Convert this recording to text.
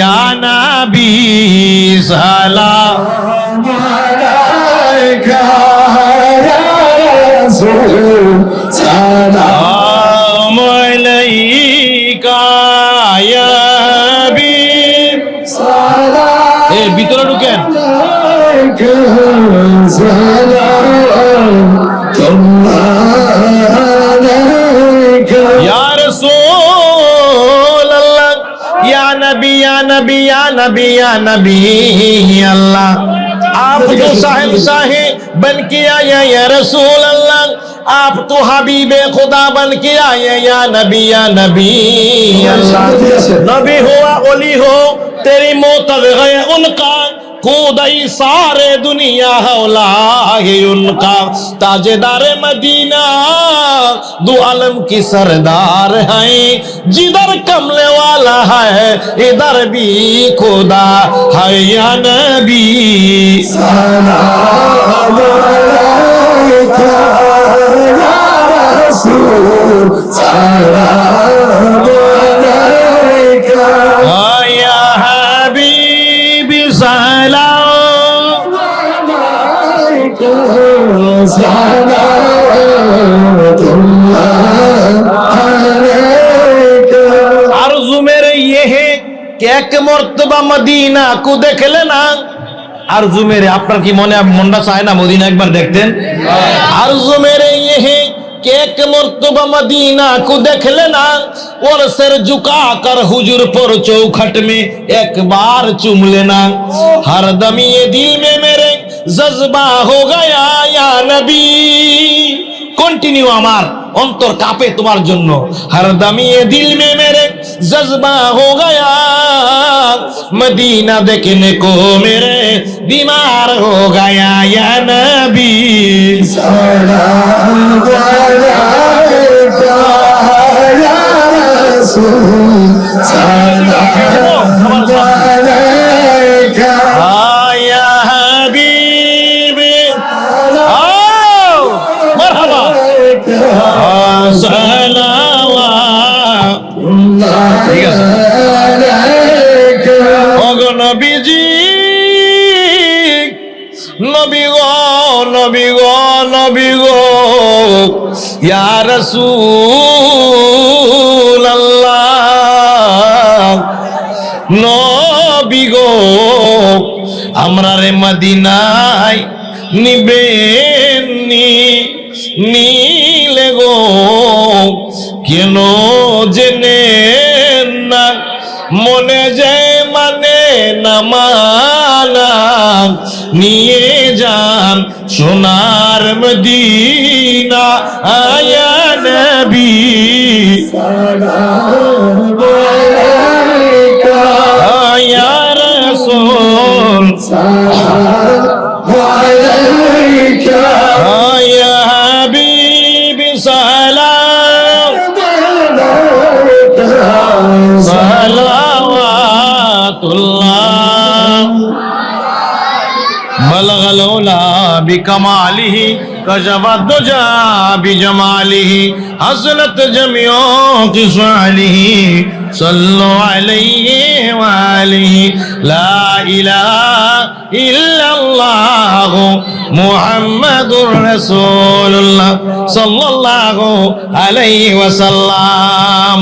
ইয়া নবী সালাম আলাইকা ইয়া রাসূল সালাম আলাইকা ইয়া হাবিব সালাম। এর ভিতরে ঢুকেন। ইয়া রাসূলুল্লাহ या नबी या नबी या नबी या नबी अल्लाह आप तो साहिब साहे बन के आए या रसूल अल्लाह आप तो हबीबे खुदा बन के आए या नबी अल्लाह नबी हो ओली हो तेरी मोतद गए उनका खुदाई सारे दुनिया हौला है उनका ताजेदार मदीना दो आलम की सरदार है जिधर कमले वाला है इधर भी खुदा है या नबी सलाम अलैका या रसूल सलाम अलैका या हबीबी सलाम अलैका आरज़ू मेरे ये है कि एक मर्तबा मदीना को देख लेना। आरज़ू मेरे আপনার কি মনটা চায় না মদিনা একবার দেখতেন? आरज़ू मेरे ये है कि एक मर्तबा मदीना को देख लेना और सिर झुका कर हुजूर पर चौखट में एक बार चूम लेना। हर दम ये दिल में मेरे जज्बा हो गया या नबी कंटिन्यू আমার অন্তর কাঁপে তোমার জন্য। हर दम ये दिल में मेरे जज्बा हो गया मदीना देखने को मेरे बीमार हो गया या नबी सलाम अलैका या रसूल सलाम अलैका या हबीबी आओ मरहबा ঠিক আছে ওগো নবীজি নবী গো নবী গো নবী গো ইয়া রাসূলুল্লাহ নবী গো আমরা রে মদিনায় নিবেন নীলে গো কেন জেনে না মনে যে মানে না মানা নিয়ে যান সোনার মদিনা আয়া নবী সালাম আলাইকা ইয়া রাসূল সালাম আলাইকা ইয়া হাবিবি সালাম সালাওয়াতুল্লাহ بلغ العلا بكماله كشف الدجى بجماله حسنت جميع خصاله صلوا عليه وآله لا إله إلا الله محمد رسول الله صلى الله عليه وسلم